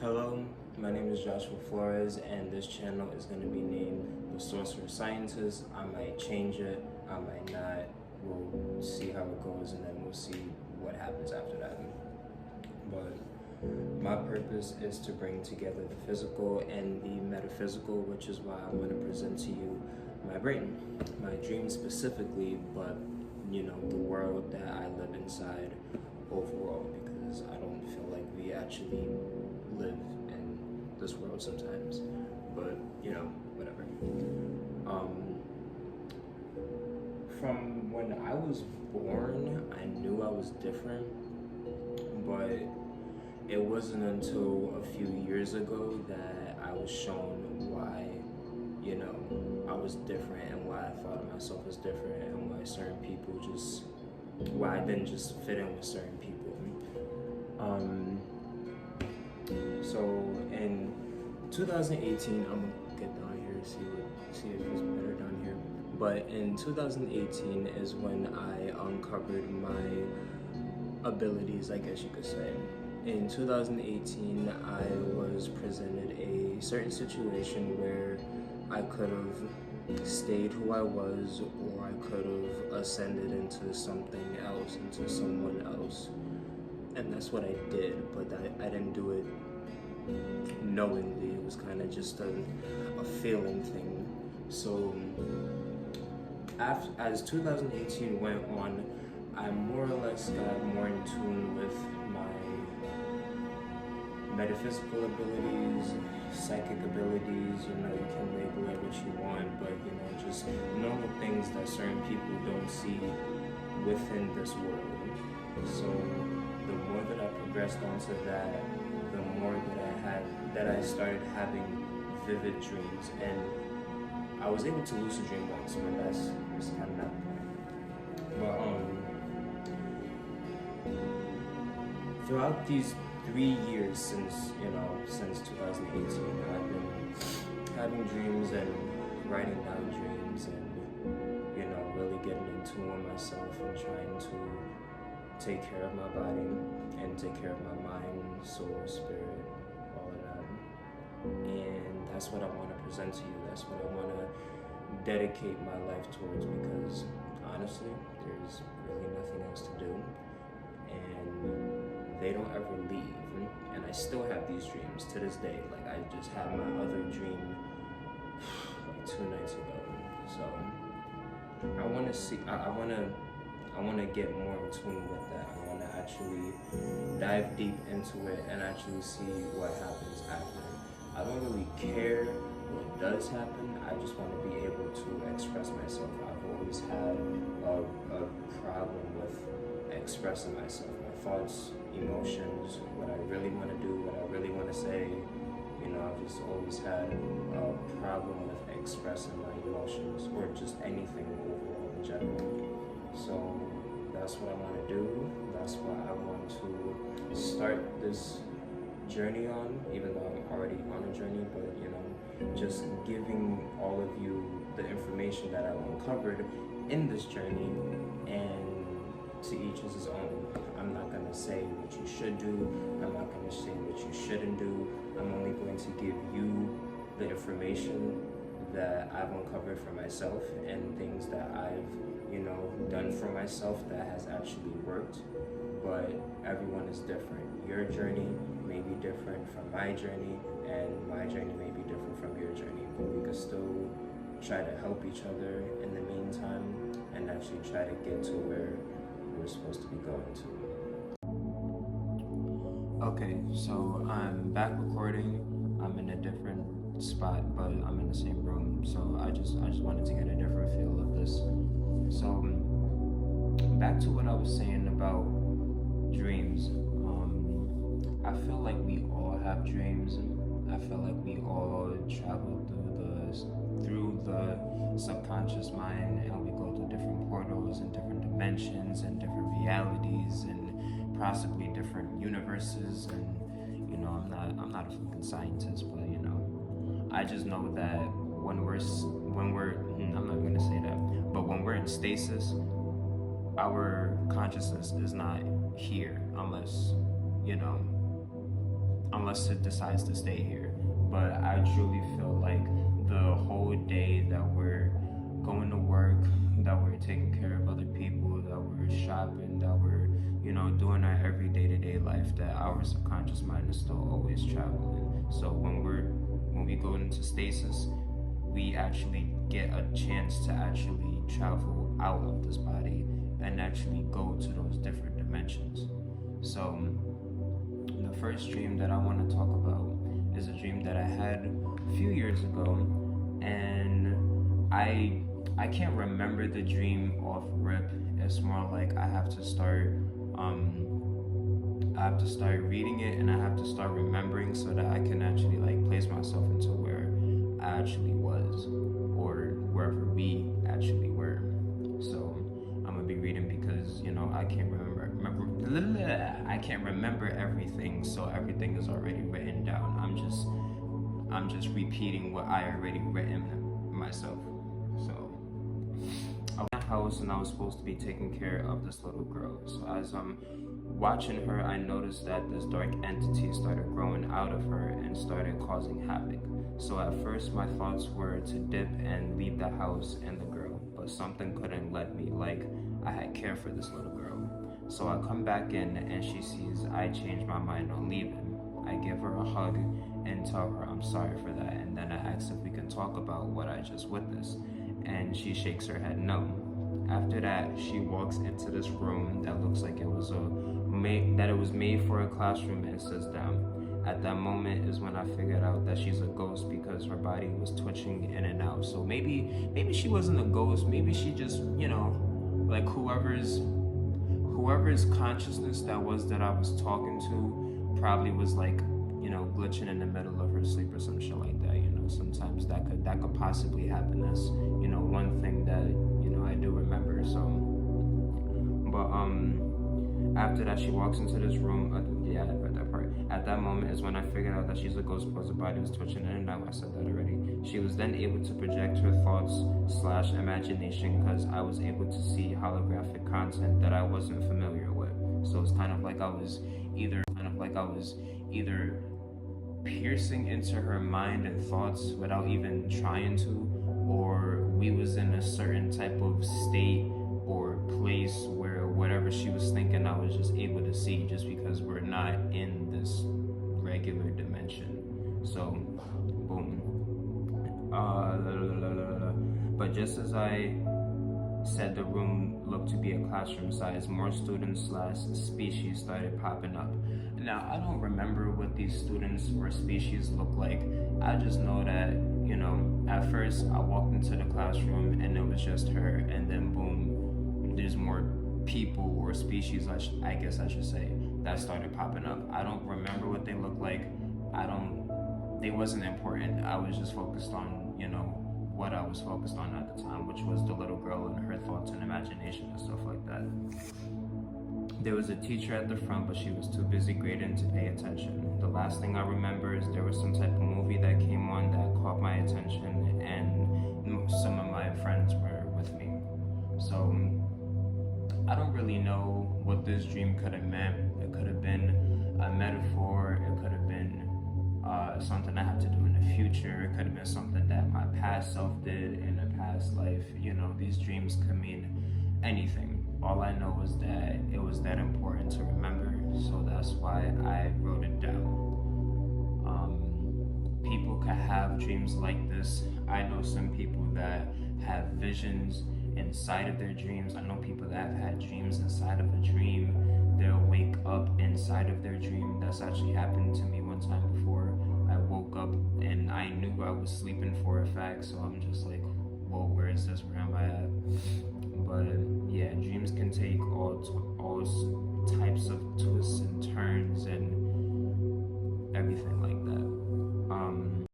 Hello, my name is Joshua Flores, and this channel is going to be named The Sorcerer Scientist. I might change it, I might not. We'll see how it goes, and then we'll see what happens after that. But my purpose is to bring together the physical and the metaphysical, which is why I want to present to you my brain, my dreams specifically, but the world that I live inside overall, because I don't feel like we actually live in this world sometimes, but whatever. From when I was born, I knew I was different, but it wasn't until a few years ago that I was shown why, I was different, and why I thought of myself as different, and why certain people why I didn't just fit in with certain people. So in 2018, I'm gonna get down here, see if it's better down here. But in 2018 is when I uncovered my abilities, I guess you could say. In 2018, I was presented a certain situation where I could have stayed who I was, or I could have ascended into something else, into someone else. And that's what I did, but I didn't do it knowingly. It was kind of just a feeling thing. So as 2018 went on, I more or less got more in tune with my metaphysical abilities, psychic abilities. You can label it what you want, but just normal things that certain people don't see within this world. So the more that I progressed onto that, the more that I started having vivid dreams, and I was able to lucid dream once, but that's kind of not the point. But throughout these 3 years since 2018, I've been having dreams and writing down dreams, and really getting in tune with myself and trying to take care of my body and take care of my mind, soul, spirit, all of that. And that's what I want to present to you. That's what I want to dedicate my life towards, because honestly, there's really nothing else to do, and they don't ever leave. And I still have these dreams to this day. Like, I just had my other dream like 2 nights ago. So I want to get more in tune with that. I want to actually dive deep into it and actually see what happens after. I don't really care what does happen. I just want to be able to express myself. I've always had a problem with expressing myself, my thoughts, emotions, what I really want to do, what I really want to say. I've just always had a problem with expressing my emotions, or just anything overall in general. So that's what I want to do. That's what I want to start this journey on, even though I'm already on a journey, but just giving all of you the information that I've uncovered in this journey, and to each is his own. I'm not going to say what you should do. I'm not going to say what you shouldn't do. I'm only going to give you the information that I've uncovered for myself, and things that I've done for myself that has actually worked. But everyone is different. Your journey may be different from my journey, and my journey may be different from your journey, but we can still try to help each other in the meantime, and actually try to get to where we're supposed to be going to. Okay, so I'm back recording. I'm in a different spot, but I'm in the same room, so I just wanted to get a different feel of this. So back to what I was saying about dreams. I feel like we all have dreams. I feel like we all travel through the subconscious mind, and we go through different portals and different dimensions and different realities and possibly different universes. And I'm not a fucking scientist, but I just know that when we're I'm not gonna say that, but when we're in stasis, our consciousness is not here unless unless it decides to stay here. But I truly feel like the whole day that we're going to work, that we're taking care of other people, that we're shopping, that we're, doing our every day-to-day life, that our subconscious mind is still always traveling. So when we go into stasis, we actually get a chance to actually travel out of this body and actually go to those different dimensions. So the first dream that I want to talk about is a dream that I had a few years ago, and I can't remember the dream off rip. It's more like I have to start reading it, and I have to start remembering so that I can actually like place myself into where I actually was, or wherever we actually were. So I'm gonna be reading because I can't remember everything, so everything is already written down. I'm just repeating what I already written myself. So I was in a house and I was supposed to be taking care of this little girl. So as I'm watching her, I noticed that this dark entity started growing out of her and started causing havoc. So at first my thoughts were to dip and leave the house and the girl, but something couldn't let me, like I had care for this little girl. So I come back in and she sees I changed my mind on leaving. I give her a hug and tell her I'm sorry for that, and then I ask if we can talk about what I just witnessed, and she shakes her head no. After that, she walks into this room that looks like it was made for a classroom and sits down. At that moment is when I figured out that she's a ghost because her body was twitching in and out. So maybe she wasn't a ghost. Maybe she just, like whoever's consciousness that I was talking to probably was like, glitching in the middle of her sleep or some shit like that. Sometimes that could possibly happen. That's, one thing that, I do remember. So, but after that, she walks into this room. Yeah, I read that part. At that moment is when I figured out that she's a ghost because her body was twitching in and out. I said that already. She was then able to project her thoughts / imagination because I was able to see holographic content that I wasn't familiar with. So it's kind of like I was either piercing into her mind and thoughts without even trying to, or we was in a certain type of state or place where whatever she was thinking I was just able to see, just because we're not in this regular dimension. So boom. But just as I said the room looked to be a classroom size, more students / species started popping up. Now, I don't remember what these students or species look like. I just know that, at first I walked into the classroom and it was just her, and then boom, there's more people or species, I guess I should say, that started popping up. I don't remember what they look like. They wasn't important. I was just focused on, what I was focused on at the time, which was the little girl and her thoughts and imagination and stuff like that. There was a teacher at the front, but she was too busy grading to pay attention. The last thing I remember is there was some type of movie that came on that caught my attention, and some of my friends were with me. So I don't really know what this dream could have meant. It could have been a metaphor. It could have been something I have to do in the future. It could have been something that my past self did in a past life. These dreams could mean anything. All I know is that it was that important to remember, so that's why I wrote it down. People can have dreams like this. I know some people that have visions inside of their dreams. I know people that have had dreams inside of a dream. They'll wake up inside of their dream. That's actually happened to me one time before. I woke up and I knew I was sleeping for a fact, so I'm just like, whoa, where is this? Where am I at? But yeah, dreams can take all